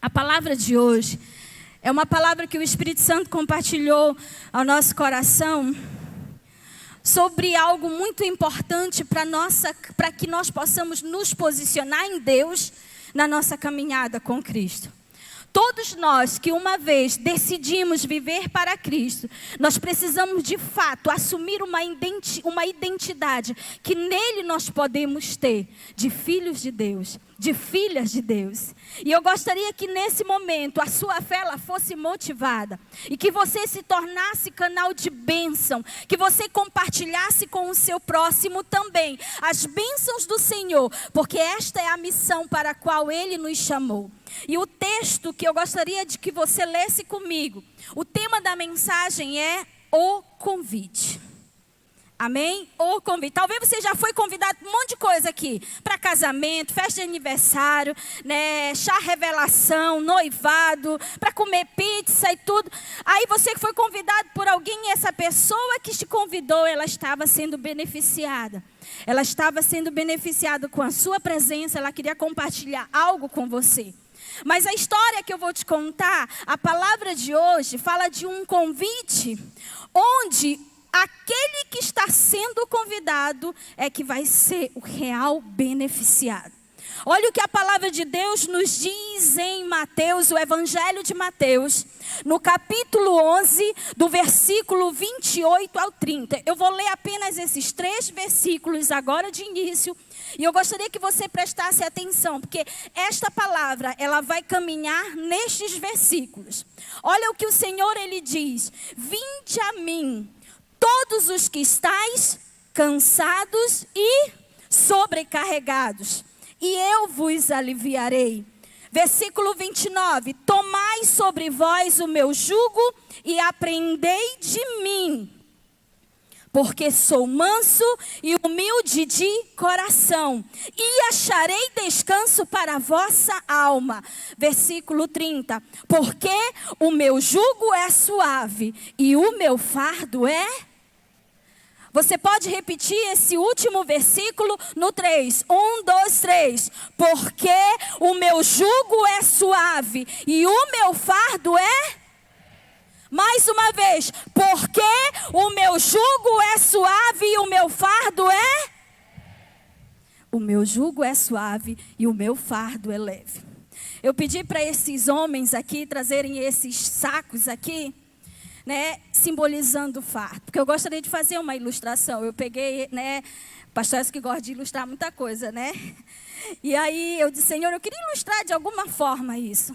A palavra de hoje é uma palavra que o Espírito Santo compartilhou ao nosso coração sobre algo muito importante para que nós possamos nos posicionar em Deus na nossa caminhada com Cristo. Todos nós que uma vez decidimos viver para Cristo, nós precisamos de fato assumir uma identidade que nele nós podemos ter, de filhos de Deus, de filhas de Deus. E eu gostaria que nesse momento a sua fé ela fosse motivada e que você se tornasse canal de bênção, que você compartilhasse com o seu próximo também as bênçãos do Senhor, porque esta é a missão para a qual Ele nos chamou. E o texto que eu gostaria de que você lesse comigo, o tema da mensagem é o convite. Amém? O convite. Talvez você já foi convidado para um monte de coisa aqui. Para casamento, festa de aniversário, né, chá revelação, noivado, para comer pizza e tudo. Aí você foi convidado por alguém e essa pessoa que te convidou, ela estava sendo beneficiada. Ela estava sendo beneficiada com a sua presença, ela queria compartilhar algo com você. Mas a história que eu vou te contar, a palavra de hoje fala de um convite onde aquele que está sendo convidado é que vai ser o real beneficiado. Olha o que a palavra de Deus nos diz em Mateus, o Evangelho de Mateus, no capítulo 11, do versículo 28 ao 30. Eu vou ler apenas esses 3 versículos agora de início. E eu gostaria que você prestasse atenção, porque esta palavra, ela vai caminhar nestes versículos. Olha o que o Senhor, Ele diz: vinde a mim, todos os que estáis cansados e sobrecarregados, e eu vos aliviarei. Versículo 29, tomai sobre vós o meu jugo e aprendei de mim, porque sou manso e humilde de coração, e acharei descanso para a vossa alma. Versículo 30, porque o meu jugo é suave e o meu fardo é... Você pode repetir esse último versículo no 3. 1, 2, 3. Porque o meu jugo é suave e o meu fardo é... Mais uma vez. Porque o meu jugo é suave e o meu fardo é... O meu jugo é suave e o meu fardo é leve. Eu pedi para esses homens aqui trazerem esses sacos aqui, né, simbolizando o fardo, porque eu gostaria de fazer uma ilustração. Eu peguei, né, pastores que gostam de ilustrar muita coisa, né? E aí eu disse, Senhor, eu queria ilustrar de alguma forma isso.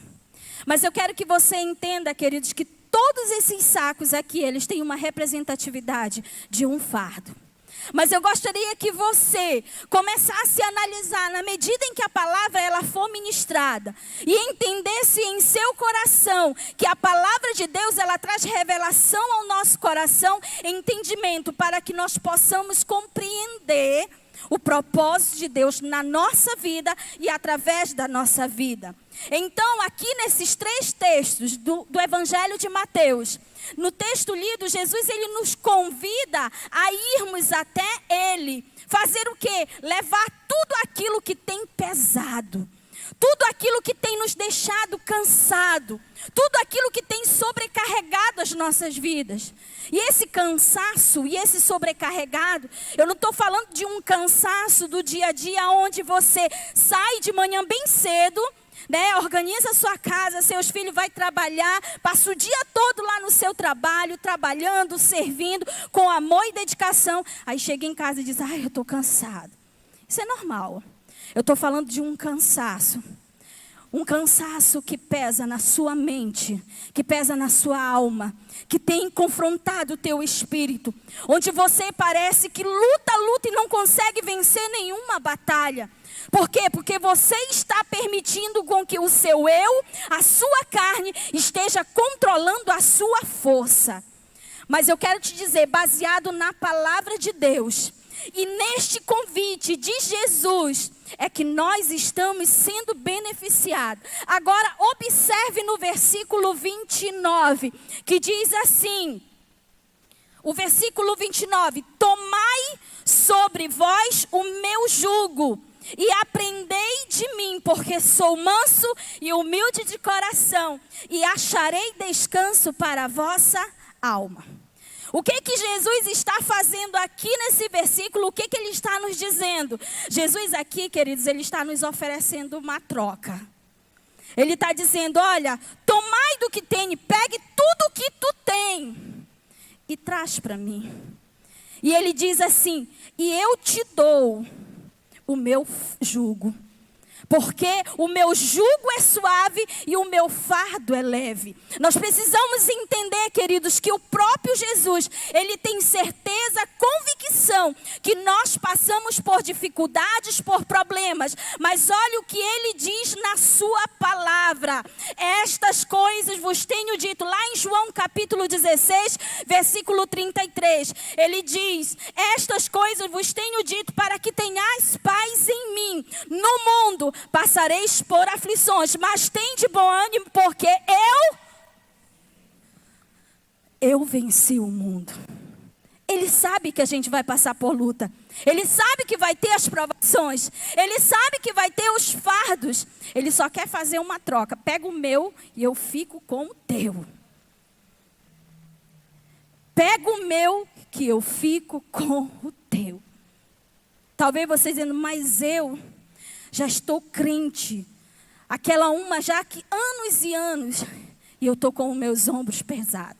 Mas eu quero que você entenda, queridos, que todos esses sacos aqui, eles têm uma representatividade de um fardo. Mas eu gostaria que você começasse a analisar, na medida em que a palavra ela for ministrada, e entendesse em seu coração que a palavra de Deus ela traz revelação ao nosso coração, entendimento para que nós possamos compreender o propósito de Deus na nossa vida e através da nossa vida. Então, aqui nesses 3 textos do Evangelho de Mateus, no texto lido, Jesus ele nos convida a irmos até Ele. Fazer o quê? Levar tudo aquilo que tem pesado. Tudo aquilo que tem nos deixado cansado. Tudo aquilo que tem sobrecarregado as nossas vidas. E esse cansaço e esse sobrecarregado, eu não estou falando de um cansaço do dia a dia onde você sai de manhã bem cedo, né, organiza a sua casa, seus filhos vão trabalhar, passa o dia todo lá no seu trabalho, trabalhando, servindo, com amor e dedicação. Aí chega em casa e diz, ai, eu estou cansado. Isso é normal. Eu estou falando de um cansaço. Um cansaço que pesa na sua mente, que pesa na sua alma, que tem confrontado o teu espírito. Onde você parece que luta e não consegue vencer nenhuma batalha. Por quê? Porque você está permitindo com que o seu eu, a sua carne, esteja controlando a sua força. Mas eu quero te dizer, baseado na palavra de Deus, e neste convite de Jesus, é que nós estamos sendo beneficiados. Agora, observe no versículo 29, que diz assim, o versículo 29, tomai sobre vós o meu jugo e aprendei de mim, porque sou manso e humilde de coração, e acharei descanso para a vossa alma. O que Jesus está fazendo aqui nesse versículo? O que ele está nos dizendo? Jesus aqui, queridos, ele está nos oferecendo uma troca. Ele está dizendo, olha, tomai do que tem, pegue tudo o que tu tem e traz para mim. E ele diz assim, e eu te dou o meu jugo. Porque o meu jugo é suave e o meu fardo é leve. Nós precisamos entender, queridos, que o próprio Jesus, ele tem certeza, convicção, que nós passamos por dificuldades, por problemas. Mas olha o que ele diz na sua palavra. Estas coisas vos tenho dito, lá em João capítulo 16, versículo 33. Ele diz, estas coisas vos tenho dito para que tenhais paz em mim. No mundo passareis por aflições, mas tende bom ânimo, porque eu venci o mundo. Ele sabe que a gente vai passar por luta. Ele sabe que vai ter as provações. Ele sabe que vai ter os fardos. Ele só quer fazer uma troca. Pega o meu e eu fico com o teu. Pega o meu que eu fico com o teu. Talvez você dizendo, mas eu já estou crente. Aquela uma já que anos e anos. E eu estou com os meus ombros pesados.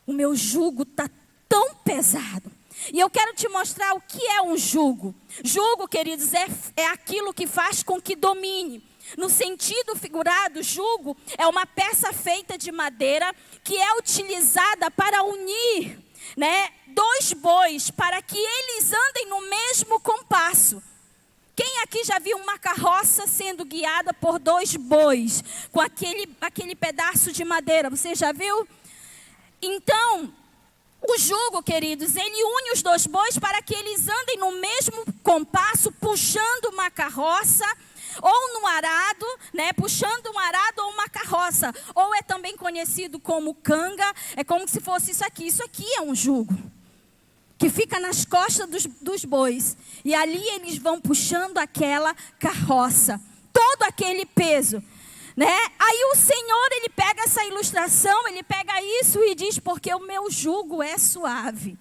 O meu jugo está tão pesado. E eu quero te mostrar o que é um jugo. Jugo, queridos, é aquilo que faz com que domine. No sentido figurado, jugo é uma peça feita de madeira que é utilizada para unir, dois bois para que eles andem no mesmo compasso. Quem aqui já viu uma carroça sendo guiada por dois bois com aquele pedaço de madeira? Você já viu? Então, o jugo, queridos, ele une os dois bois para que eles andem no mesmo compasso, puxando uma carroça ou no arado, puxando um arado ou uma carroça. Ou é também conhecido como canga, é como se fosse isso aqui. Isso aqui é um jugo que fica nas costas dos bois. E ali eles vão puxando aquela carroça. Todo aquele peso. Aí o Senhor, ele pega essa ilustração, ele pega isso e diz, porque o meu jugo é suave.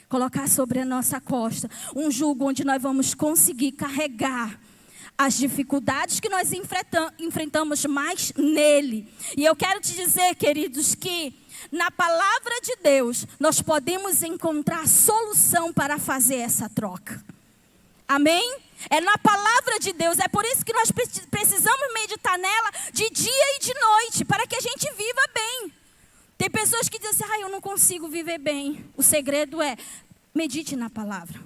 Colocar sobre a nossa costa. Um jugo onde nós vamos conseguir carregar as dificuldades que nós enfrentamos mais nele. E eu quero te dizer, queridos, que na palavra de Deus, nós podemos encontrar solução para fazer essa troca. Amém? É na palavra de Deus. É por isso que nós precisamos meditar nela de dia e de noite, para que a gente viva bem. Tem pessoas que dizem assim, eu não consigo viver bem. O segredo é, medite na palavra.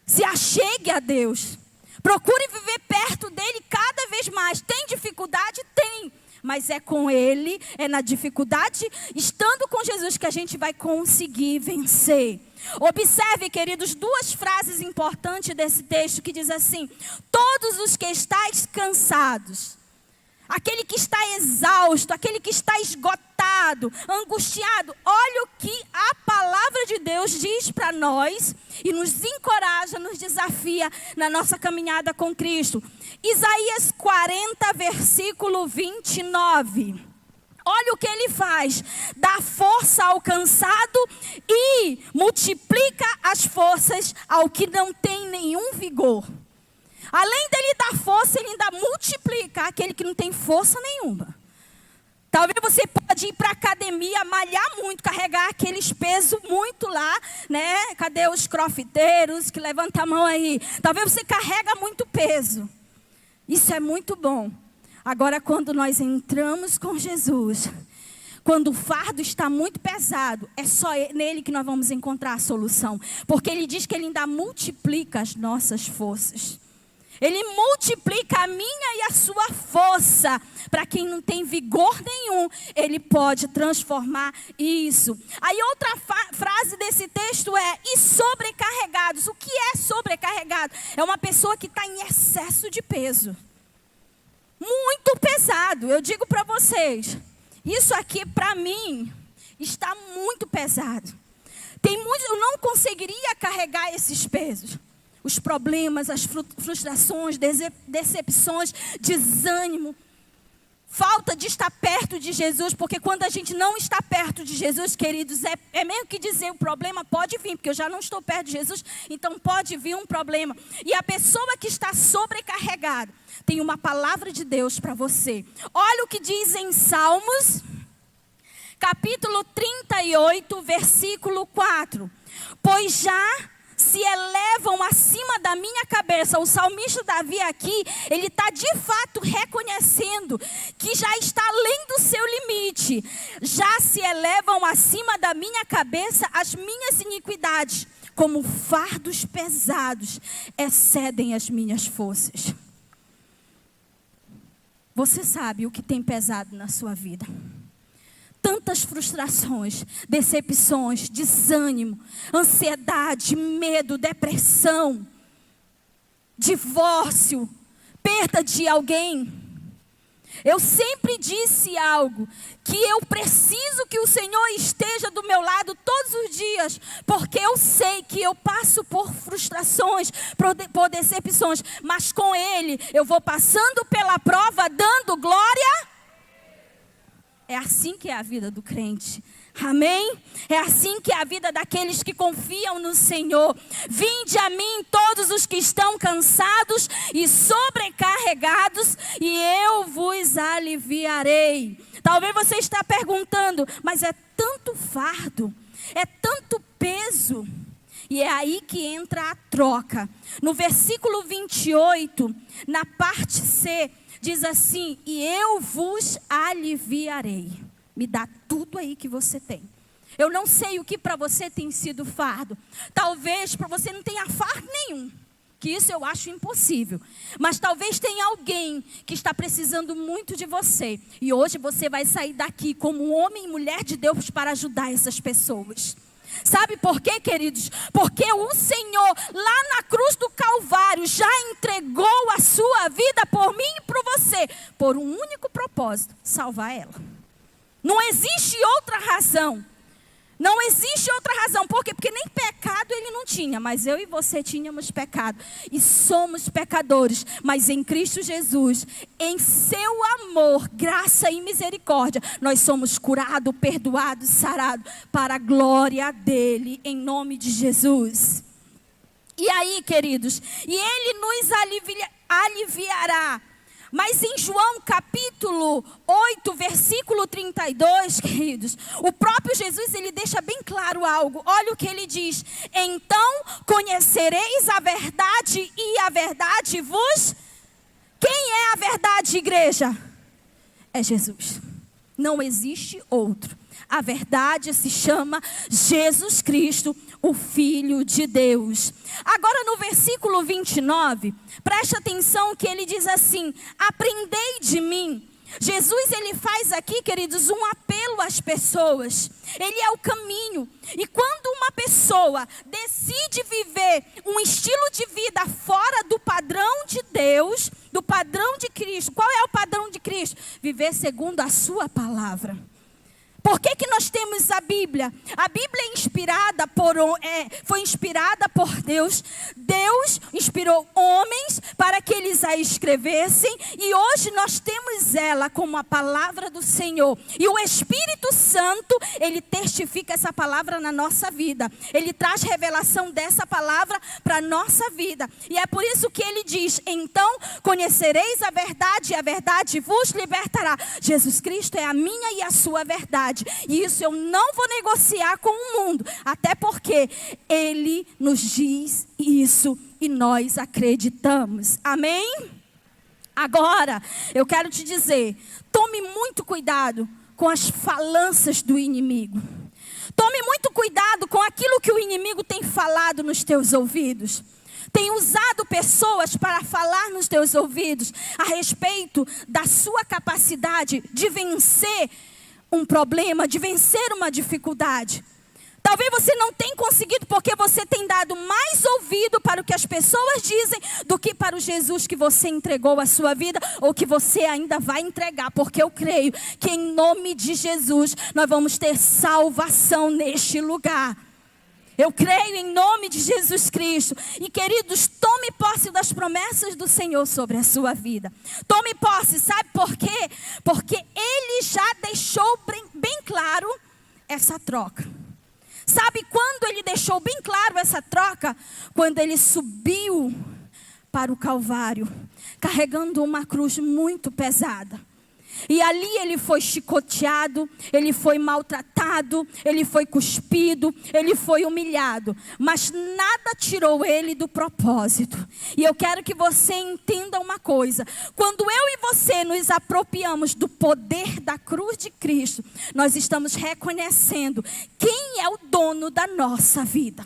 Se achegue a Deus. Procure viver perto dele cada vez mais. Tem dificuldade? Tem. Mas é com ele, é na dificuldade, estando com Jesus, que a gente vai conseguir vencer. Observe, queridos, duas frases importantes desse texto que diz assim: todos os que estáis cansados, aquele que está exausto, aquele que está esgotado, angustiado, olha o que a palavra de Deus diz para nós e nos encoraja, nos desafia na nossa caminhada com Cristo. Isaías 40, versículo 29. Olha o que ele faz: dá força ao cansado e multiplica as forças ao que não tem nenhum vigor. Além dele dar força, ele ainda multiplica aquele que não tem força nenhuma. Talvez você pode ir para a academia, malhar muito, carregar aqueles pesos muito lá, Cadê os crofiteiros que levantam a mão aí? Talvez você carrega muito peso. Isso é muito bom. Agora, quando nós entramos com Jesus, quando o fardo está muito pesado, é só nele que nós vamos encontrar a solução. Porque ele diz que ele ainda multiplica as nossas forças. Ele multiplica a minha e a sua força. Para quem não tem vigor nenhum, ele pode transformar isso. Aí outra frase desse texto é: e sobrecarregados. O que é sobrecarregado? É uma pessoa que está em excesso de peso. Muito pesado. Eu digo para vocês, isso aqui para mim está muito pesado. Eu não conseguiria carregar esses pesos. os problemas, as frustrações, decepções, desânimo, falta de estar perto de Jesus, porque quando a gente não está perto de Jesus, queridos, é meio que dizer, o problema pode vir, porque eu já não estou perto de Jesus, então pode vir um problema. E a pessoa que está sobrecarregada, tem uma palavra de Deus para você. Olha o que diz em Salmos, capítulo 38, versículo 4. Pois já se elevam acima da minha cabeça. O salmista Davi aqui, ele está de fato reconhecendo que já está além do seu limite. Já se elevam acima da minha cabeça as minhas iniquidades, como fardos pesados excedem as minhas forças. Você sabe o que tem pesado na sua vida? Tantas frustrações, decepções, desânimo, ansiedade, medo, depressão, divórcio, perda de alguém. Eu sempre disse algo, que eu preciso que o Senhor esteja do meu lado todos os dias, porque eu sei que eu passo por frustrações, por decepções, mas com Ele eu vou passando pela prova, dando glória. É assim que é a vida do crente. Amém? É assim que é a vida daqueles que confiam no Senhor. Vinde a mim todos os que estão cansados e sobrecarregados, e eu vos aliviarei. Talvez você está perguntando, mas é tanto fardo, é tanto peso. E é aí que entra a troca. No versículo 28, na parte C, diz assim, e eu vos aliviarei. Me dá tudo aí que você tem. Eu não sei o que para você tem sido fardo. Talvez para você não tenha fardo nenhum. Que isso eu acho impossível. Mas talvez tenha alguém que está precisando muito de você. E hoje você vai sair daqui como um homem e mulher de Deus para ajudar essas pessoas. Sabe por quê, queridos? Porque o Senhor, lá na cruz do Calvário, já entregou a sua vida por mim e por você, por um único propósito, salvar ela. Não existe outra razão. Não existe outra razão. Por quê? Porque nem pecado ele não tinha, mas eu e você tínhamos pecado. E somos pecadores, mas em Cristo Jesus, em seu amor, graça e misericórdia, nós somos curados, perdoados, sarados, para a glória dele, em nome de Jesus. E aí, queridos, e ele nos aliviará. Mas em João capítulo 8, versículo 32, queridos, o próprio Jesus, ele deixa bem claro algo. Olha o que ele diz. Então conhecereis a verdade e a verdade vos... Quem é a verdade, igreja? É Jesus. Não existe outro. A verdade se chama Jesus Cristo, o Filho de Deus. Agora no versículo 29, preste atenção que ele diz assim, aprendei de mim. Jesus, ele faz aqui, queridos, um apelo às pessoas. Ele é o caminho. E quando uma pessoa decide viver um estilo de vida fora do padrão de Deus, do padrão de Cristo. Qual é o padrão de Cristo? Viver segundo a sua palavra. Por que que nós temos a Bíblia? A Bíblia é inspirada foi inspirada por Deus. Deus inspirou homens para que eles a escrevessem. E hoje nós temos ela como a palavra do Senhor. E o Espírito Santo, ele testifica essa palavra na nossa vida. Ele traz revelação dessa palavra para a nossa vida. E é por isso que ele diz, então conhecereis a verdade e a verdade vos libertará. Jesus Cristo é a minha e a sua verdade. E isso eu não vou negociar com o mundo. Até porque ele nos diz isso e nós acreditamos. Amém? Agora, eu quero te dizer, tome muito cuidado com as falanças do inimigo. Tome muito cuidado com aquilo que o inimigo tem falado nos teus ouvidos. Tem usado pessoas para falar nos teus ouvidos a respeito da sua capacidade de vencer um problema, de vencer uma dificuldade. Talvez você não tenha conseguido porque você tem dado mais ouvido para o que as pessoas dizem do que para o Jesus que você entregou a sua vida ou que você ainda vai entregar. Porque eu creio que em nome de Jesus nós vamos ter salvação neste lugar. Eu creio em nome de Jesus Cristo. E queridos, tome posse das promessas do Senhor sobre a sua vida. Tome posse, sabe por quê? Porque Ele já deixou bem claro essa troca. Sabe quando Ele deixou bem claro essa troca? Quando Ele subiu para o Calvário, carregando uma cruz muito pesada. E ali Ele foi chicoteado, Ele foi maltratado, Ele foi cuspido, Ele foi humilhado. Mas nada tirou Ele do propósito. E eu quero que você entenda uma coisa. Quando eu e você nos apropriamos do poder da cruz de Cristo, nós estamos reconhecendo quem é o dono da nossa vida.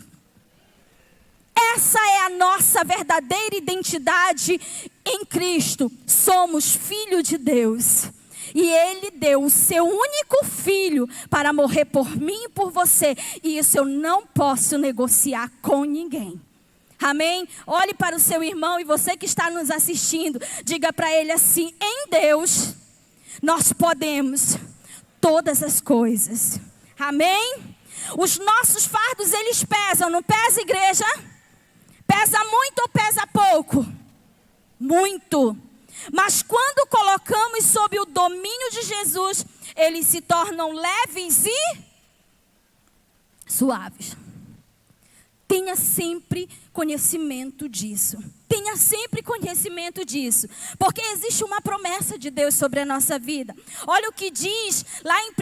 Essa é a nossa verdadeira identidade em Cristo. Somos filhos de Deus. E Ele deu o seu único filho para morrer por mim e por você. E isso eu não posso negociar com ninguém. Amém? Olhe para o seu irmão e você que está nos assistindo. Diga para ele assim: em Deus nós podemos todas as coisas. Amém? Os nossos fardos, eles pesam, não pesa, igreja? Pesa muito ou pesa pouco? Muito. Mas quando colocamos sob o domínio de Jesus, eles se tornam leves e suaves. Tenha sempre conhecimento disso. Tenha sempre conhecimento disso. Porque existe uma promessa de Deus sobre a nossa vida. Olha o que diz lá em 1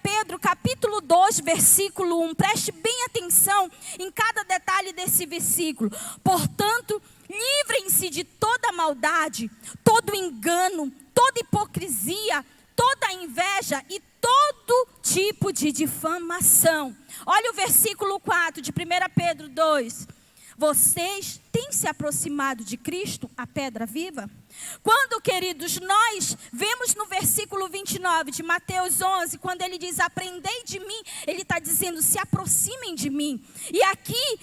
Pedro, capítulo 2, versículo 1. Preste bem atenção em cada detalhe desse versículo. Portanto, livrem-se de toda maldade, todo engano, toda hipocrisia, toda inveja e todo tipo de difamação. Olha o versículo 4 de 1 Pedro 2. Vocês têm se aproximado de Cristo, a pedra viva? Quando, queridos, nós vemos no versículo 29 de Mateus 11, quando ele diz, aprendei de mim, ele está dizendo, se aproximem de mim. E aqui,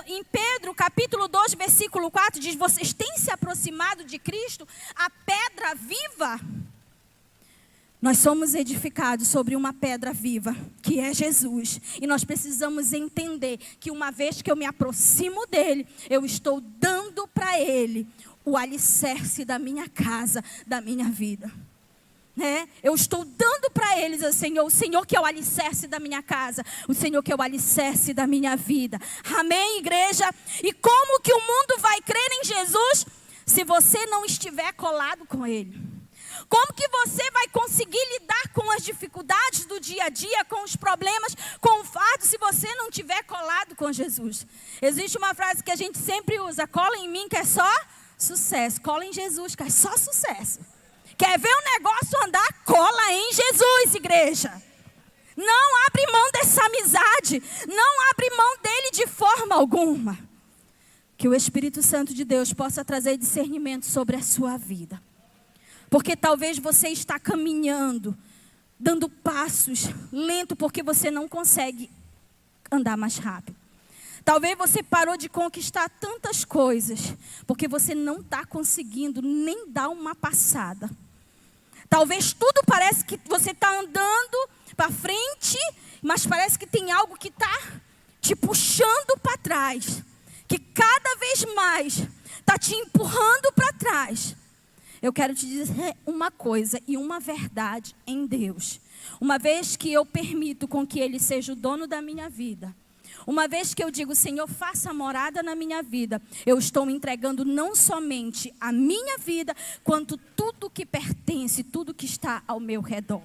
em Pedro, capítulo 2, versículo 4, diz, vocês têm se aproximado de Cristo, a pedra viva? Nós somos edificados sobre uma pedra viva, que é Jesus. E nós precisamos entender que uma vez que eu me aproximo dele, eu estou dando para ele o alicerce da minha casa, da minha vida. Eu estou dando para eles, o Senhor que é o alicerce da minha casa, o Senhor que é o alicerce da minha vida. Amém, igreja? E como que o mundo vai crer em Jesus se você não estiver colado com ele? Como que você vai conseguir lidar com as dificuldades do dia a dia, com os problemas, com o fardo, se você não estiver colado com Jesus? Existe uma frase que a gente sempre usa, cola em mim que é só sucesso, cola em Jesus que é só sucesso. Quer ver o negócio andar? Cola em Jesus, igreja. Não abre mão dessa amizade, não abre mão dele de forma alguma. Que o Espírito Santo de Deus possa trazer discernimento sobre a sua vida. Porque talvez você está caminhando, dando passos lento porque você não consegue andar mais rápido. Talvez você parou de conquistar tantas coisas porque você não está conseguindo nem dar uma passada. Talvez tudo parece que você está andando para frente, mas parece que tem algo que está te puxando para trás. Que cada vez mais está te empurrando para trás. Eu quero te dizer uma coisa e uma verdade em Deus. Uma vez que eu permito com que Ele seja o dono da minha vida, uma vez que eu digo, Senhor, faça morada na minha vida, eu estou entregando não somente a minha vida, quanto tudo que pertence, tudo que está ao meu redor.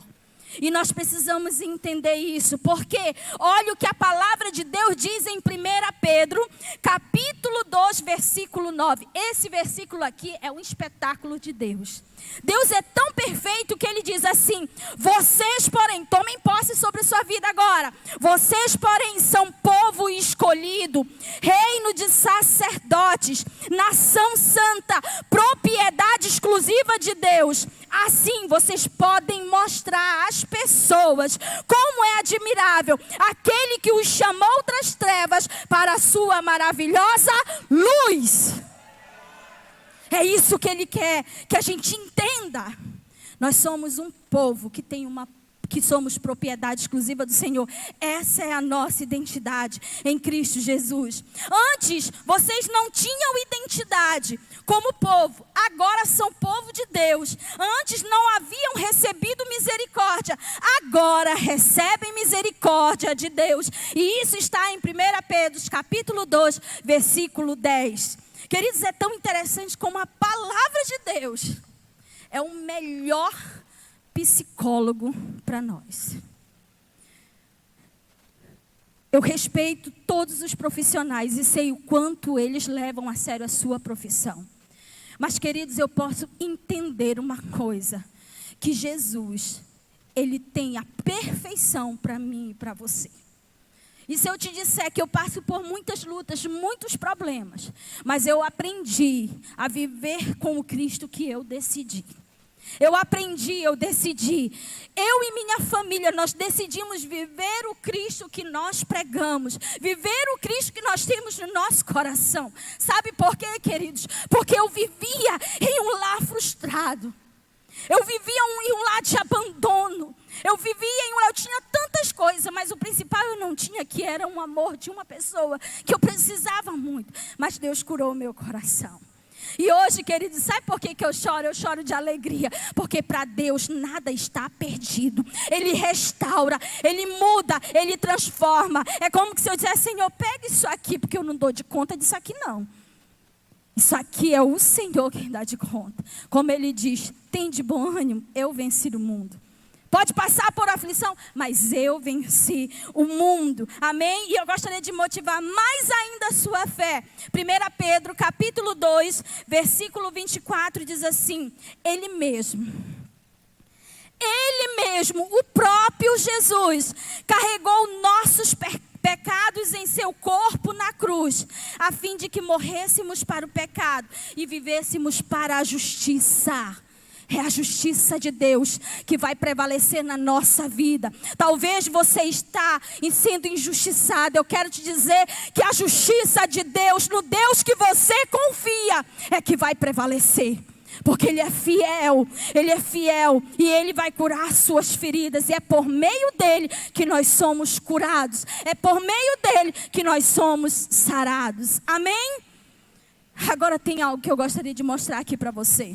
E nós precisamos entender isso, porque olha o que a palavra de Deus diz em 1 Pedro, capítulo 2, versículo 9. Esse versículo aqui é um espetáculo de Deus. Deus é tão perfeito que Ele diz assim, vocês, porém, tomem posse sobre a sua vida agora. Vocês, porém, são povo escolhido, reino de sacerdotes, nação santa, propriedade exclusiva de Deus. Assim, vocês podem mostrar às pessoas como é admirável aquele que os chamou das trevas para a sua maravilhosa luz. É isso que Ele quer que a gente entenda. Nós somos um povo que tem uma que somos propriedade exclusiva do Senhor. Essa é a nossa identidade em Cristo Jesus. Antes, vocês não tinham identidade como povo, agora são povo de Deus. Antes não haviam recebido misericórdia, agora recebem misericórdia de Deus. E isso está em 1 Pedro, capítulo 2, versículo 10. Queridos, é tão interessante como a palavra de Deus é o melhor psicólogo para nós. Eu respeito todos os profissionais e sei o quanto eles levam a sério a sua profissão. Mas, queridos, eu posso entender uma coisa, que Jesus, Ele tem a perfeição para mim e para você. E se eu te disser que eu passo por muitas lutas, muitos problemas, mas eu aprendi a viver com o Cristo que eu decidi. Eu decidi. Eu e minha família, nós decidimos viver o Cristo que nós pregamos. Viver o Cristo que nós temos no nosso coração. Sabe por quê, queridos? Porque eu vivia em um lar frustrado. Eu vivia em um lar de abandono. Eu tinha tantas coisas, mas o principal eu não tinha, que era um amor de uma pessoa que eu precisava muito. Mas Deus curou o meu coração. E hoje, queridos, sabe por que eu choro? Eu choro de alegria, porque para Deus nada está perdido. Ele restaura, Ele muda, Ele transforma. É como se eu dissesse: Senhor, pega isso aqui, porque eu não dou de conta disso aqui não. Isso aqui é o Senhor quem dá de conta. Como Ele diz: tem de bom ânimo, eu venci o mundo. Pode passar por aflição, mas eu venci o mundo. Amém? E eu gostaria de motivar mais ainda a sua fé. 1 Pedro, capítulo 2, versículo 24, diz assim: Ele mesmo, o próprio Jesus, carregou nossos pecados em seu corpo na cruz, a fim de que morrêssemos para o pecado e vivêssemos para a justiça. É a justiça de Deus que vai prevalecer na nossa vida. Talvez você está sendo injustiçado. Eu quero te dizer que a justiça de Deus, no Deus que você confia, é que vai prevalecer. Porque Ele é fiel e Ele vai curar suas feridas. E é por meio dEle que nós somos curados. É por meio dEle que nós somos sarados. Amém? Agora tem algo que eu gostaria de mostrar aqui para você.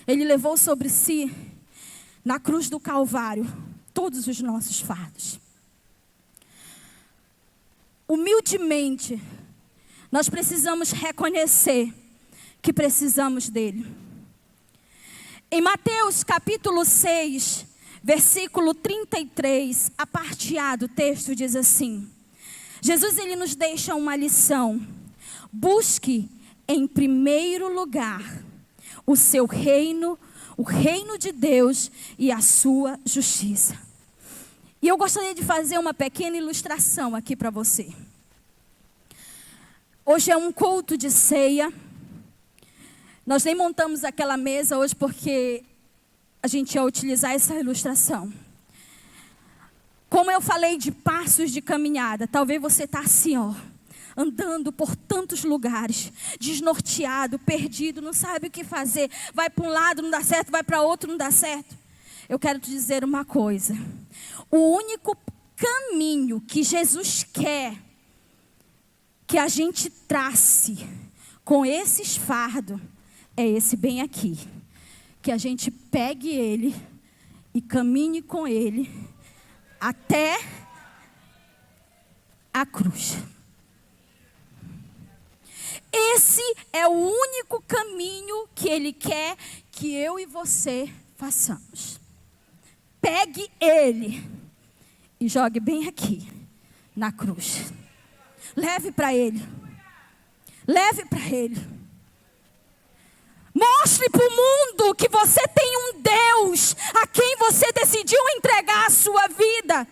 Ele levou sobre si, na cruz do Calvário, todos os nossos fardos. Humildemente, nós precisamos reconhecer que precisamos dele. Em Mateus capítulo 6, versículo 33, a parte A do texto diz assim: Jesus, ele nos deixa uma lição. Busque em primeiro lugar o seu reino, o reino de Deus e a sua justiça. E eu gostaria de fazer uma pequena ilustração aqui para você. Hoje é um culto de ceia. Nós nem montamos aquela mesa hoje porque a gente ia utilizar essa ilustração. Como eu falei de passos de caminhada, talvez você está assim, andando por tantos lugares, desnorteado, perdido, não sabe o que fazer. Vai para um lado, não dá certo, vai para outro, não dá certo. Eu quero te dizer uma coisa. O único caminho que Jesus quer que a gente trace com esses fardos é esse bem aqui. Que a gente pegue ele e caminhe com ele até a cruz. Esse é o único caminho que Ele quer que eu e você façamos. Pegue Ele e jogue bem aqui, na cruz. Leve para Ele. Leve para Ele. Mostre para o mundo que você tem um Deus a quem você decidiu entregar a sua vida.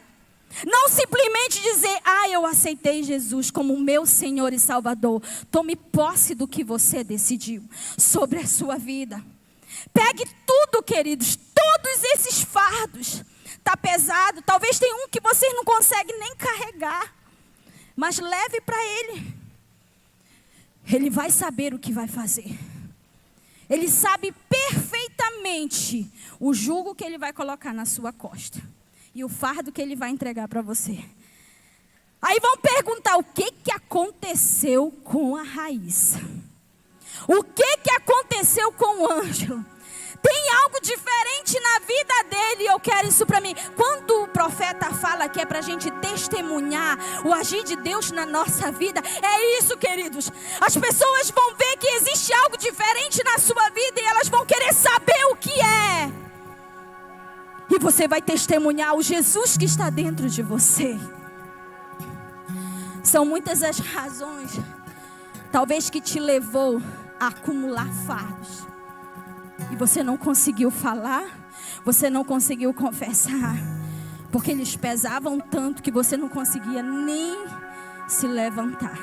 Não simplesmente dizer: eu aceitei Jesus como meu Senhor e Salvador. Tome posse do que você decidiu sobre a sua vida. Pegue tudo, queridos, todos esses fardos. Está pesado, talvez tenha um que você não consegue nem carregar. Mas leve para Ele. Ele vai saber o que vai fazer. Ele sabe perfeitamente o jugo que ele vai colocar na sua costa e o fardo que ele vai entregar para você. Aí vão perguntar: o que aconteceu com a Raíssa? O que aconteceu com o Ângelo? Tem algo diferente na vida dele e eu quero isso para mim. Quando o profeta fala que é para a gente testemunhar o agir de Deus na nossa vida, é isso, queridos. As pessoas vão ver que existe algo diferente na sua vida e elas vão querer saber o que é. E você vai testemunhar o Jesus que está dentro de você. São muitas as razões, talvez, que te levou a acumular fardos. E você não conseguiu falar, você não conseguiu confessar, porque eles pesavam tanto que você não conseguia nem se levantar.